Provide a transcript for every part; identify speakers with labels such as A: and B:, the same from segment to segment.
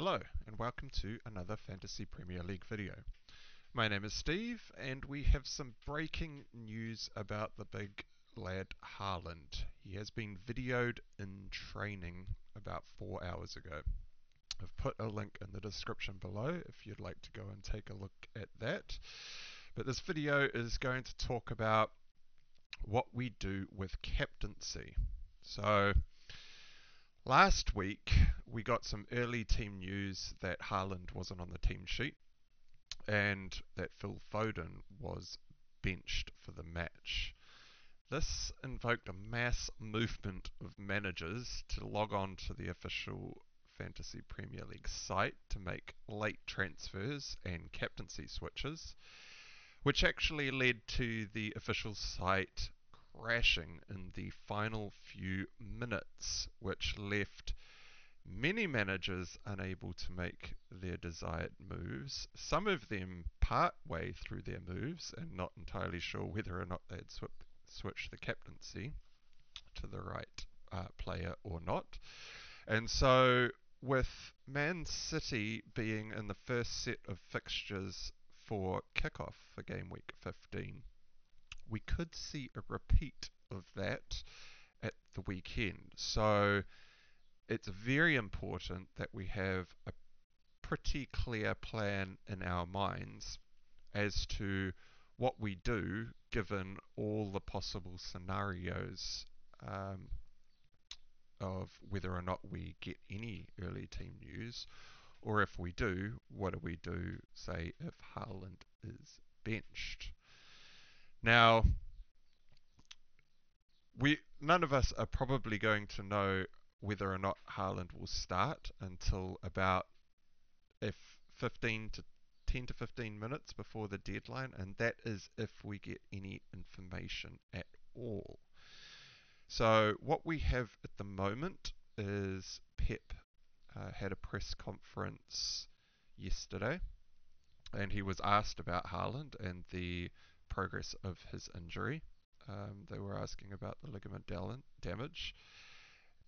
A: Hello and welcome to another Fantasy Premier League video. My name is Steve and we have some breaking news about the big lad Haaland. He has been videoed in training about 4 hours ago. I've put a link in the description below if you'd like to go and take a look at that. But this video is going to talk about what we do with captaincy. So last week, we got some early team news that Haaland wasn't on the team sheet and that Phil Foden was benched for the match. This invoked a mass movement of managers to log on to the official Fantasy Premier League site to make late transfers and captaincy switches, which actually led to the official site crashing in the final few minutes, which left many managers unable to make their desired moves, some of them part way through their moves and not entirely sure whether or not they'd switch the captaincy to the right player or not. And so with Man City being in the first set of fixtures for kickoff for game week 15, we could see a repeat of that at the weekend. So it's very important that we have a pretty clear plan in our minds as to what we do given all the possible scenarios of whether or not we get any early team news, or if we do, what do we do, say, if Haaland is benched. Now, none of us are probably going to know whether or not Haaland will start until about 10 to 15 minutes before the deadline, and that is if we get any information at all. So what we have at the moment is Pep had a press conference yesterday, and he was asked about Haaland and the progress of his injury. They were asking about the ligament damage.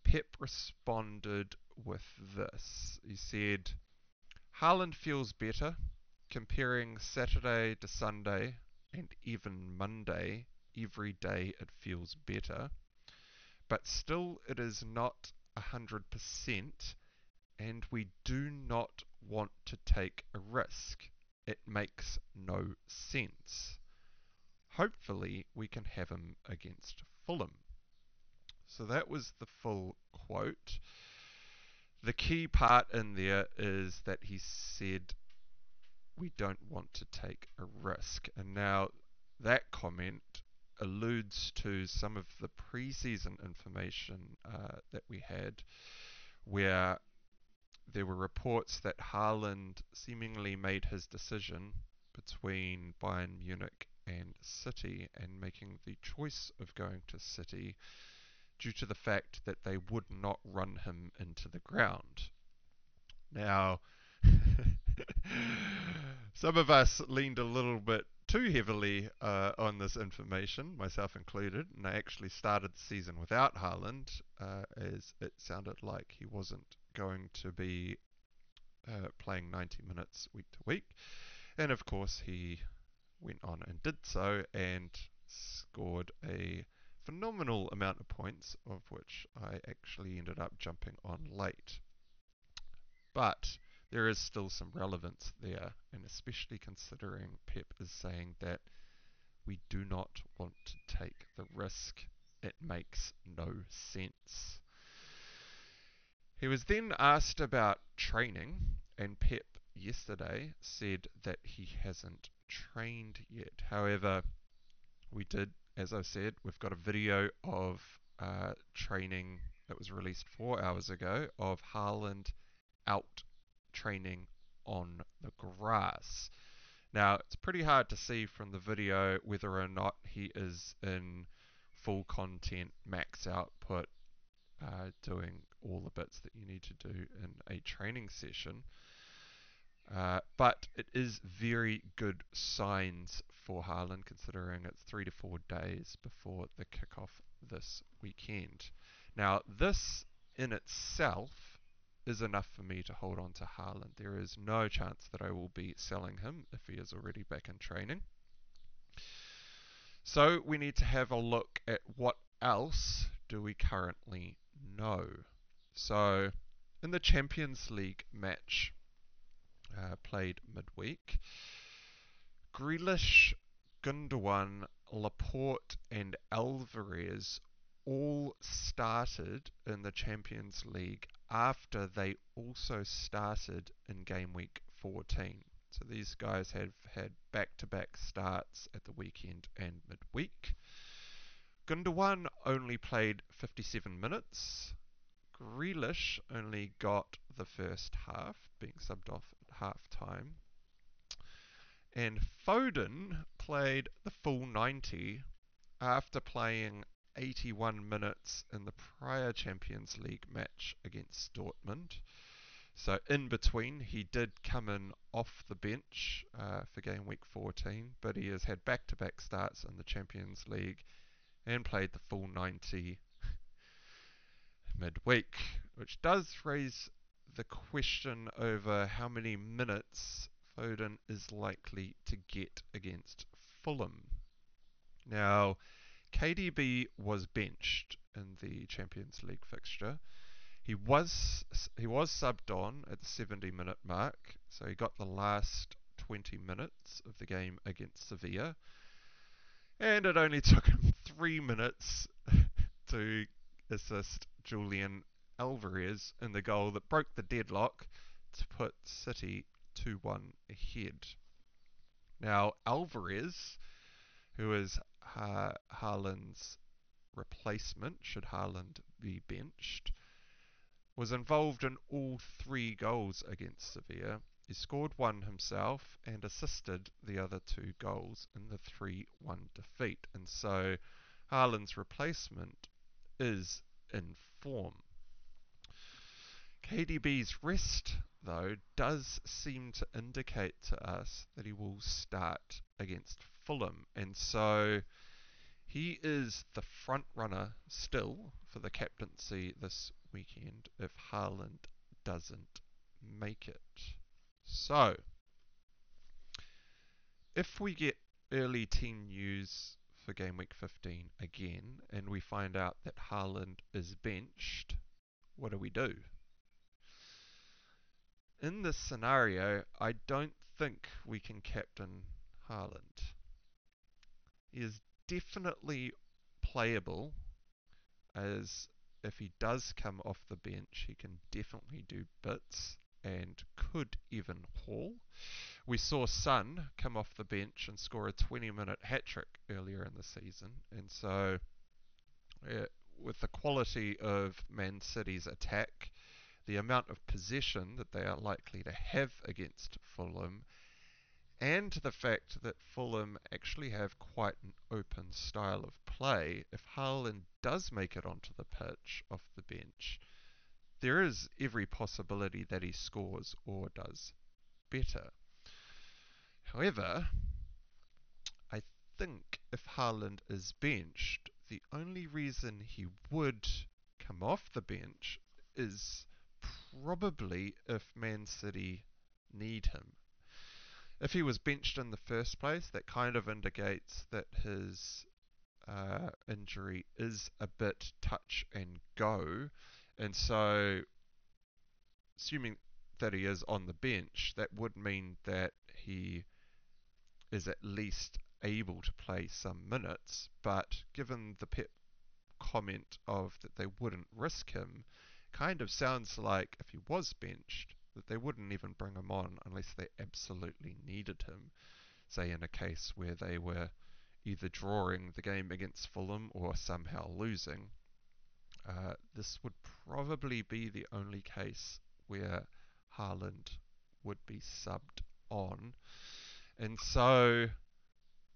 A: Pep responded with this. He said, Haaland feels better. Comparing Saturday to Sunday and even Monday, every day it feels better. But still it is not 100% and we do not want to take a risk. It makes no sense. Hopefully we can have him against Fulham. So that was the full quote. The key part in there is that he said we don't want to take a risk. And now that comment alludes to some of the pre-season information that we had, where there were reports that Haaland seemingly made his decision between Bayern Munich and City and making the choice of going to City due to the fact that they would not run him into the ground. Now, some of us leaned a little bit too heavily on this information, myself included, and I actually started the season without Haaland, as it sounded like he wasn't going to be playing 90 minutes week to week. And of course, he went on and did so and scored a phenomenal amount of points, of which I actually ended up jumping on late. But there is still some relevance there, and especially considering Pep is saying that we do not want to take the risk. It makes no sense. He was then asked about training, and Pep yesterday said that he hasn't trained yet. However, we did, as I said, we've got a video of training that was released 4 hours ago of Haaland out training on the grass. Now, it's pretty hard to see from the video whether or not he is in full content, max output, doing all the bits that you need to do in a training session. But it is very good signs for Haaland, considering it's 3 to 4 days before the kickoff this weekend. Now, this in itself is enough for me to hold on to Haaland. There is no chance that I will be selling him if he is already back in training. So we need to have a look at what else do we currently know. So in the Champions League match played midweek, Grealish, Gundogan, Laporte and Alvarez all started in the Champions League after they also started in game week 14. So these guys have had back-to-back starts at the weekend and midweek. Gundogan only played 57 minutes. Grealish only got the first half, being subbed off at half-time. And Foden played the full 90 after playing 81 minutes in the prior Champions League match against Dortmund. So in between, he did come in off the bench for game week 14, but he has had back-to-back starts in the Champions League and played the full 90 midweek, which does raise the question over how many minutes Foden is likely to get against Fulham. Now, KDB was benched in the Champions League fixture. He was subbed on at the 70-minute mark, so he got the last 20 minutes of the game against Sevilla. And it only took him 3 minutes to assist Julian Alvarez in the goal that broke the deadlock to put City 2-1 ahead. Now, Alvarez, who is Haaland's replacement, should Haaland be benched, was involved in all 3 goals against Sevilla. He scored 1 himself and assisted the other 2 goals in the 3-1 defeat. And so Haaland's replacement is in form. KDB's rest, though, does seem to indicate to us that he will start against Fulham. And so he is the front runner still for the captaincy this weekend if Haaland doesn't make it. So, if we get early team news for game week 15 again and we find out that Haaland is benched, what do we do? In this scenario, I don't think we can captain Haaland. He is definitely playable, as if he does come off the bench, he can definitely do bits and could even haul. We saw Son come off the bench and score a 20-minute hat-trick earlier in the season, and so with the quality of Man City's attack, the amount of possession that they are likely to have against Fulham, and the fact that Fulham actually have quite an open style of play, if Haaland does make it onto the pitch off the bench, there is every possibility that he scores or does better. However, I think if Haaland is benched, the only reason he would come off the bench is probably if Man City need him. If he was benched in the first place, that kind of indicates that his injury is a bit touch and go. And so, assuming that he is on the bench, that would mean that he is at least able to play some minutes. But given the Pep comment of that they wouldn't risk him, kind of sounds like if he was benched, that they wouldn't even bring him on unless they absolutely needed him. Say in a case where they were either drawing the game against Fulham or somehow losing. This would probably be the only case where Haaland would be subbed on. And so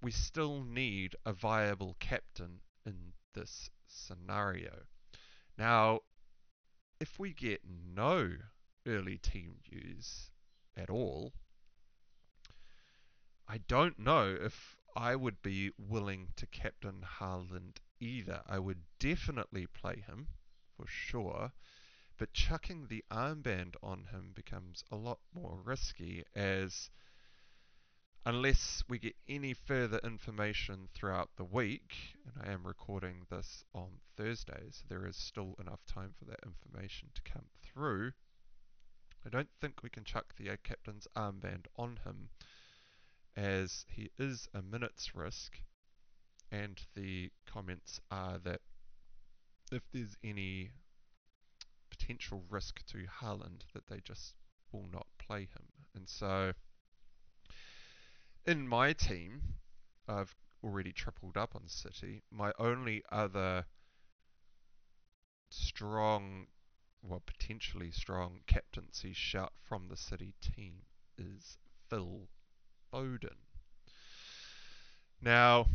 A: we still need a viable captain in this scenario. Now, if we get no early team news at all, I don't know if I would be willing to captain Haaland either. I would definitely play him, for sure, But chucking the armband on him becomes a lot more risky, as unless we get any further information throughout the week, and I am recording this on Thursday, so there is still enough time for that information to come through, I don't think we can chuck the captain's armband on him, as he is a minutes risk, and the comments are that if there's any potential risk to Haaland, that they just will not play him. And so in my team, I've already tripled up on City. My only other strong, well, potentially strong captaincy shout from the City team is Phil Foden. Now,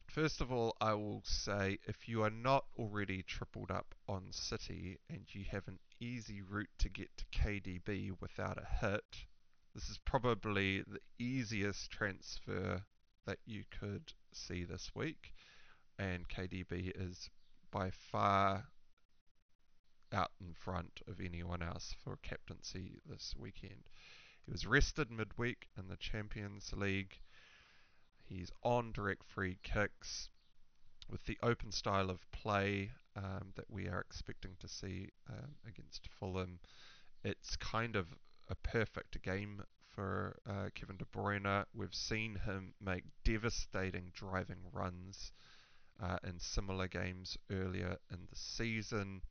A: first of all, I will say if you are not already tripled up on City and you have an easy route to get to KDB without a hit, this is probably the easiest transfer that you could see this week, and KDB is by far out in front of anyone else for captaincy this weekend. He was rested midweek in the Champions League. He's on direct free kicks with the open style of play that we are expecting to see against Fulham. It's kind of a perfect game for Kevin De Bruyne. We've seen him make devastating driving runs in similar games earlier in the season.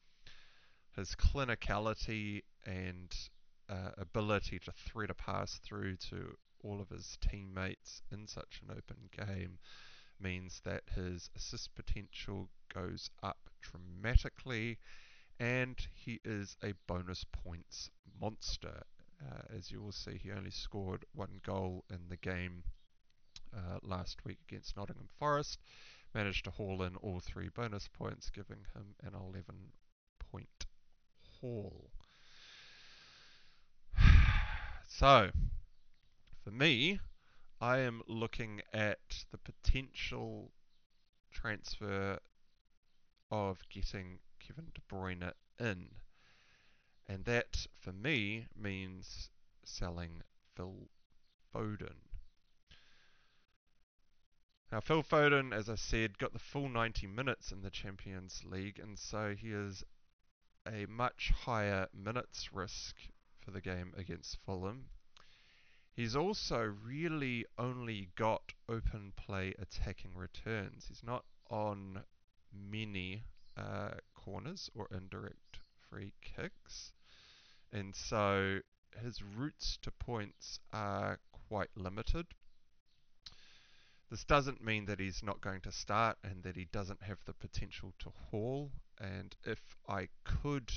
A: His clinicality and ability to thread a pass through to all of his teammates in such an open game means that his assist potential goes up dramatically, and he is a bonus points monster. As you will see, he only scored one goal in the game last week against Nottingham Forest, managed to haul in all 3 bonus points, giving him an 11-point haul. So, for me, I am looking at the potential transfer of getting Kevin De Bruyne in. And that, for me, means selling Phil Foden. Now, Phil Foden, as I said, got the full 90 minutes in the Champions League, and so he is a much higher minutes risk for the game against Fulham. He's also really only got open play attacking returns. He's not on many corners or indirect free kicks, and so his routes to points are quite limited. This doesn't mean that he's not going to start and that he doesn't have the potential to haul, and if I could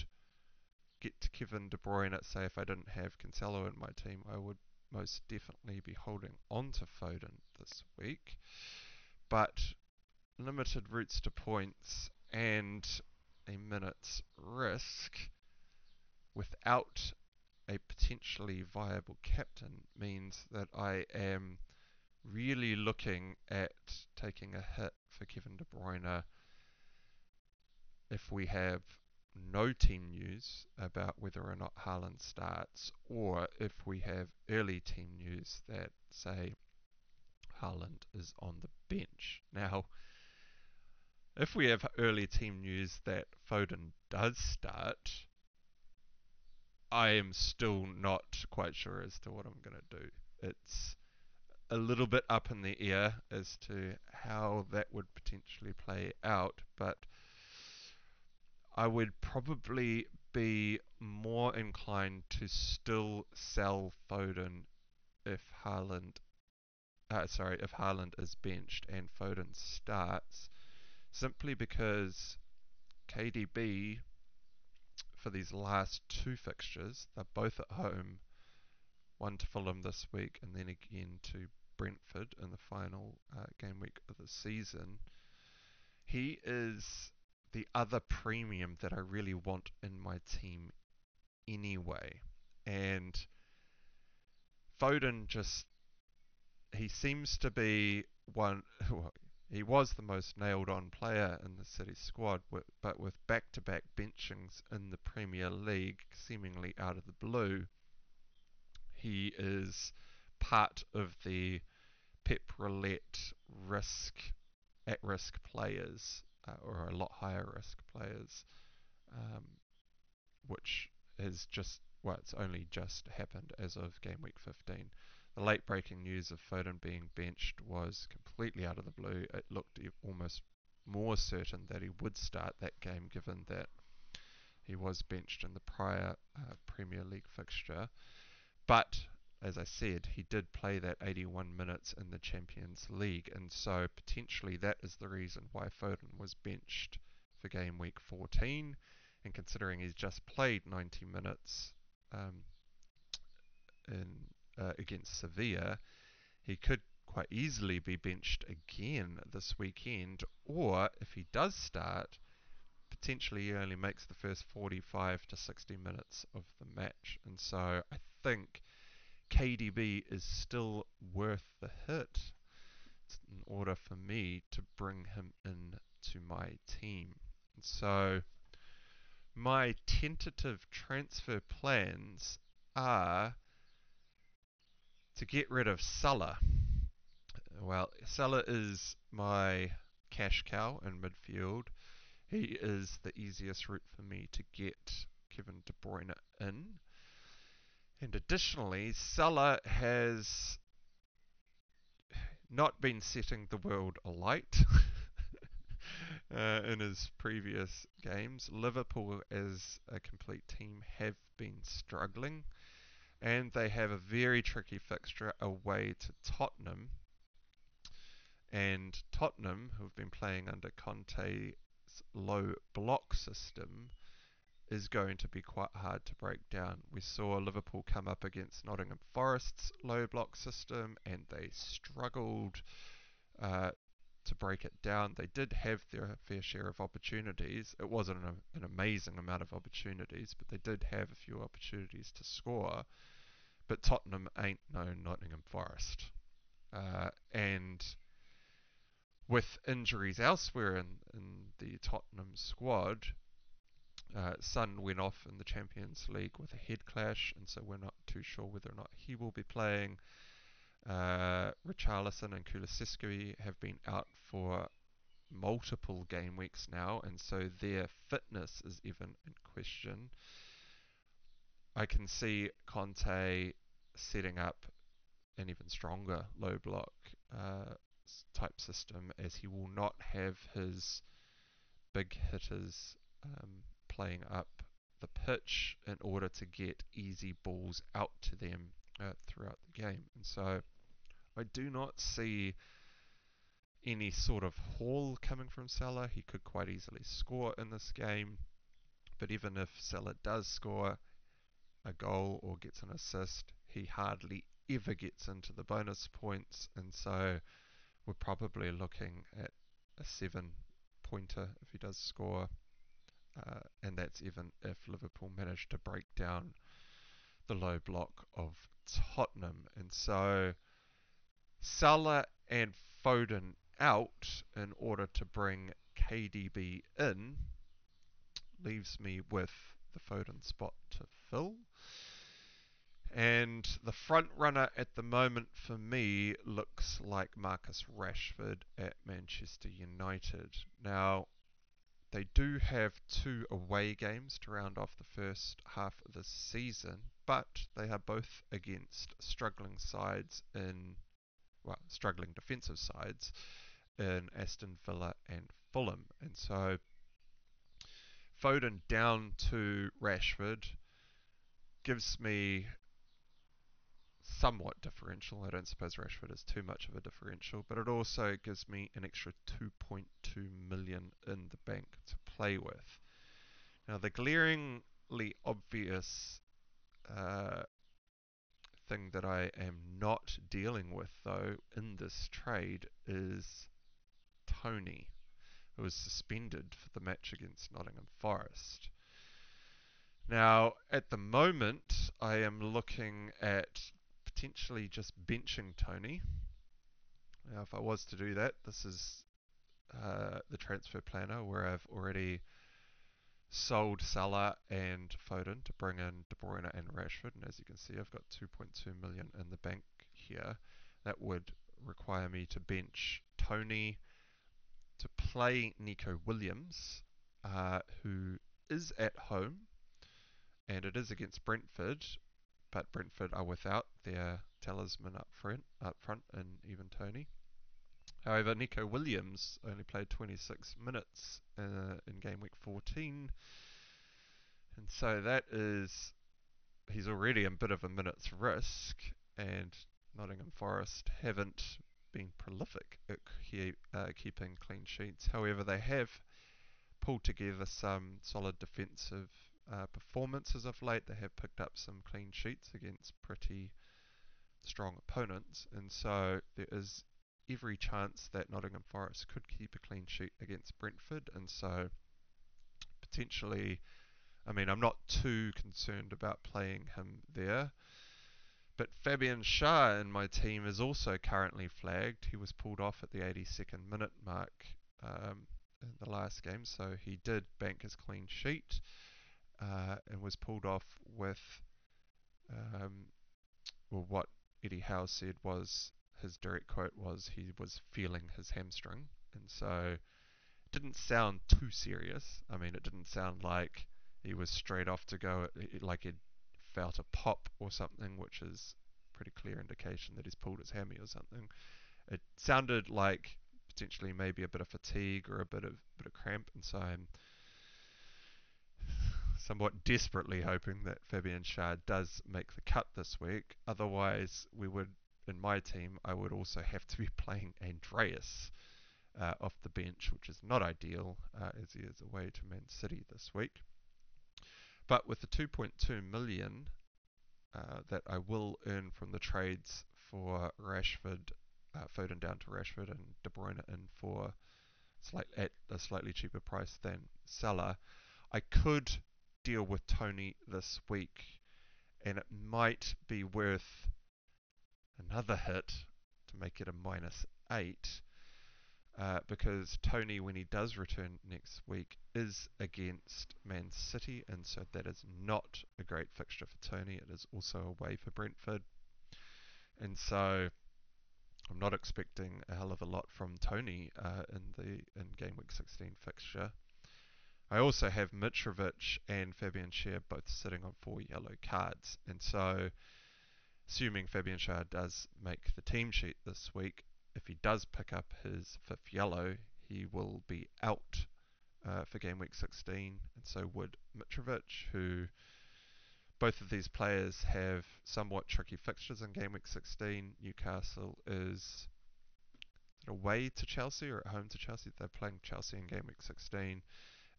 A: get to Kevin De Bruyne, say if I didn't have Cancelo in my team, I would most definitely be holding on to Foden this week. But limited routes to points and a minute's risk without a potentially viable captain means that I am really looking at taking a hit for Kevin De Bruyne if we have no team news about whether or not Haaland starts, or if we have early team news that say Haaland is on the bench. Now, if we have early team news that Foden does start, I am still not quite sure as to what I'm going to do. It's a little bit up in the air as to how that would potentially play out, but I would probably be more inclined to still sell Foden if Haaland is benched and Foden starts, simply because KDB for these last 2 fixtures, they're both at home, one to Fulham this week and then again to Brentford in the final game week of the season. He is the other premium that I really want in my team anyway. And Foden he seems to be one, He was the most nailed-on player in the City squad, but with back-to-back benchings in the Premier League, seemingly out of the blue, he is part of the Pep Roulette at-risk players, or a lot higher risk players, um, which has it's only just happened as of game week 15. The late breaking news of Foden being benched was completely out of the blue. It looked almost more certain that he would start that game, given that he was benched in the prior Premier League fixture. But as I said, he did play that 81 minutes in the Champions League, and so potentially that is the reason why Foden was benched for game week 14. And considering he's just played 90 minutes against Sevilla, he could quite easily be benched again this weekend, or if he does start, potentially he only makes the first 45 to 60 minutes of the match. And so I think KDB is still worth the hit in order for me to bring him in to my team. And so my tentative transfer plans are to get rid of Salah. Well, Salah is my cash cow in midfield. He is the easiest route for me to get Kevin De Bruyne in. And additionally, Salah has not been setting the world alight in his previous games. Liverpool as a complete team have been struggling, and they have a very tricky fixture away to Tottenham. And Tottenham, who've been playing under Conte's low block system, is going to be quite hard to break down. We saw Liverpool come up against Nottingham Forest's low block system, and they struggled to break it down. They did have their fair share of opportunities. It wasn't an amazing amount of opportunities, but they did have a few opportunities to score. But Tottenham ain't no Nottingham Forest. And with injuries elsewhere in the Tottenham squad, Son went off in the Champions League with a head clash, and so we're not too sure whether or not he will be playing. Richarlison and Kulusevski have been out for multiple game weeks now, and so their fitness is even in question. I can see Conte setting up an even stronger low block type system, as he will not have his big hitters playing up the pitch in order to get easy balls out to them throughout the game. And so I do not see any sort of haul coming from Salah. He could quite easily score in this game, but even if Salah does score a goal or gets an assist, he hardly ever gets into the bonus points, and so we're probably looking at a 7-pointer if he does score, and that's even if Liverpool manage to break down the low block of Tottenham. And so Salah and Foden out in order to bring KDB in leaves me with the Foden spot to fill. And the front runner at the moment for me looks like Marcus Rashford at Manchester United. Now, they do have 2 away games to round off the first half of the season, but they are both against struggling defensive sides in Aston Villa and Fulham. And so Foden down to Rashford gives me somewhat differential. I don't suppose Rashford is too much of a differential, but it also gives me an extra 2.2 million in the bank to play with. Now, the glaringly obvious thing that I am not dealing with, though, in this trade is Tony, who was suspended for the match against Nottingham Forest. Now, at the moment, I am looking at potentially just benching Tony. Now, if I was to do that, this is the transfer planner where I've already sold Salah and Foden to bring in De Bruyne and Rashford, and as you can see, I've got 2.2 million in the bank here. That would require me to bench Tony, to play Nico Williams, who is at home, and it is against Brentford, but Brentford are without their talisman up front, and even Tony. However, Nico Williams only played 26 minutes in game week 14, and so that is, he's already a bit of a minute's risk, and Nottingham Forest haven't been prolific at keeping clean sheets. However, they have pulled together some solid defensive performances of late. They have picked up some clean sheets against pretty strong opponents, and so there is every chance that Nottingham Forest could keep a clean sheet against Brentford, and so potentially, I mean, I'm not too concerned about playing him there. But Fabian Schär in my team is also currently flagged. He was pulled off at the 82nd minute mark in the last game, so he did bank his clean sheet and was pulled off with, well, what Eddie Howe said was, his direct quote was, he was feeling his hamstring, and so it didn't sound too serious. I mean, it didn't sound like he was straight off to go, like he'd felt a pop or something, which is a pretty clear indication that he's pulled his hammy or something. It sounded like potentially maybe a bit of fatigue or a bit of cramp, and so I'm somewhat desperately hoping that Fabian Schär does make the cut this week. Otherwise, we would, in my team, I would also have to be playing Andreas off the bench, which is not ideal as he is away to Man City this week. But with the 2.2 million that I will earn from the trades for Rashford, Foden down to Rashford, and De Bruyne in for at a slightly cheaper price than Salah, I could deal with Tony this week, and it might be worth another hit to make it a -8. Because Tony, when he does return next week, is against Man City, and so that is not a great fixture for Tony. It is also away for Brentford, and so I'm not expecting a hell of a lot from Tony in game week 16 fixture. I also have Mitrovic and Fabian Schär both sitting on 4 yellow cards, and so assuming Fabian Schär does make the team sheet this week, if he does pick up his 5th yellow, he will be out for game week 16, and so would Mitrovic, who both of these players have somewhat tricky fixtures in game week 16. Newcastle is away to Chelsea or at home to Chelsea. They're playing Chelsea in game week 16,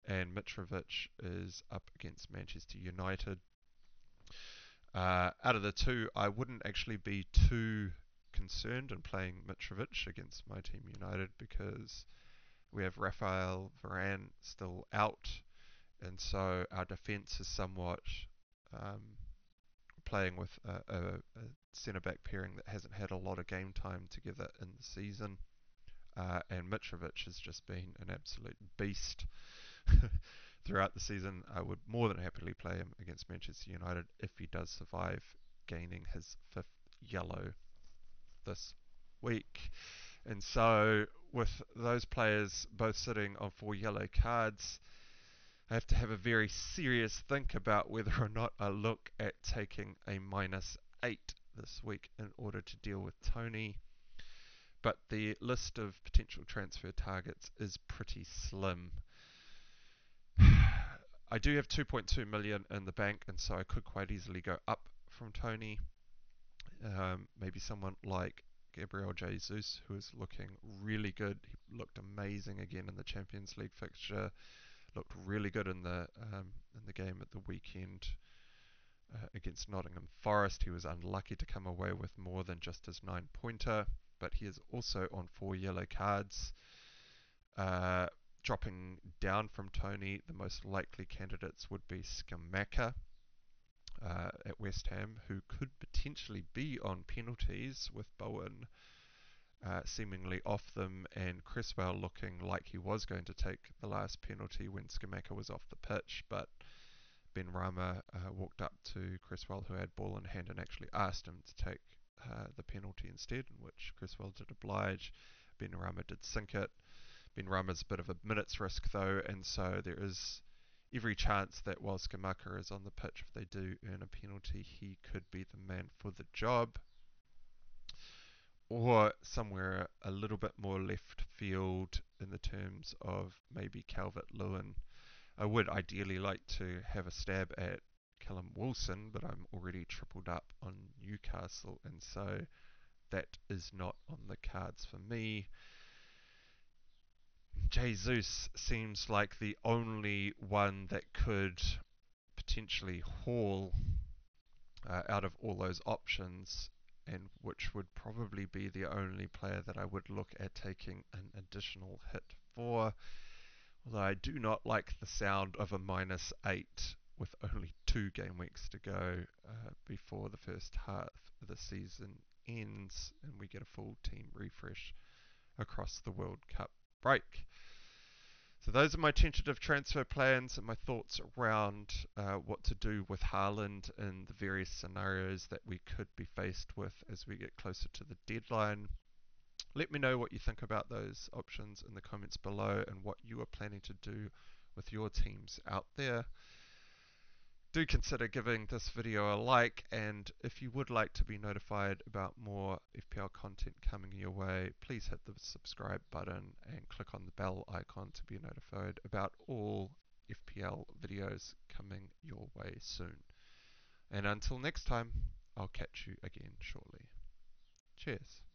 A: and Mitrovic is up against Manchester United. Out of the two, I wouldn't actually be too concerned in playing Mitrovic against my team United, because we have Rafael Varane still out, and so our defence is somewhat playing with a centre-back pairing that hasn't had a lot of game time together in the season, and Mitrovic has just been an absolute beast throughout the season. I would more than happily play him against Manchester United if he does survive gaining his 5th yellow this week. And so with those players both sitting on 4 yellow cards, I have to have a very serious think about whether or not I look at taking a -8 this week in order to deal with Tony. But the list of potential transfer targets is pretty slim. I do have 2.2 million in the bank, and so I could quite easily go up from Tony. Maybe someone like Gabriel Jesus, who is looking really good. He looked amazing again in the Champions League fixture. Looked really good in the game at the weekend against Nottingham Forest. He was unlucky to come away with more than just his 9-pointer, but he is also on 4 yellow cards. Dropping down from Tony, the most likely candidates would be Scamacca at West Ham, who could potentially be on penalties with Bowen seemingly off them, and Cresswell looking like he was going to take the last penalty when Skamaka was off the pitch, but Ben Rama walked up to Cresswell, who had ball in hand, and actually asked him to take the penalty instead, in which Cresswell did oblige. Ben Rama did sink it. Ben Rama's a bit of a minutes risk though, and so there is every chance that while Skamaka is on the pitch, if they do earn a penalty, he could be the man for the job. Or somewhere a little bit more left field in the terms of maybe Calvert-Lewin. I would ideally like to have a stab at Callum Wilson, but I'm already tripled up on Newcastle, and so that is not on the cards for me. Jesus seems like the only one that could potentially haul out of all those options, and which would probably be the only player that I would look at taking an additional hit for. Although I do not like the sound of a -8 with only 2 game weeks to go before the first half of the season ends and we get a full team refresh across the World Cup break. So those are my tentative transfer plans and my thoughts around what to do with Haaland in the various scenarios that we could be faced with as we get closer to the deadline. Let me know what you think about those options in the comments below and what you are planning to do with your teams out there. Do consider giving this video a like, and if you would like to be notified about more FPL content coming your way, please hit the subscribe button and click on the bell icon to be notified about all FPL videos coming your way soon. And until next time, I'll catch you again shortly. Cheers.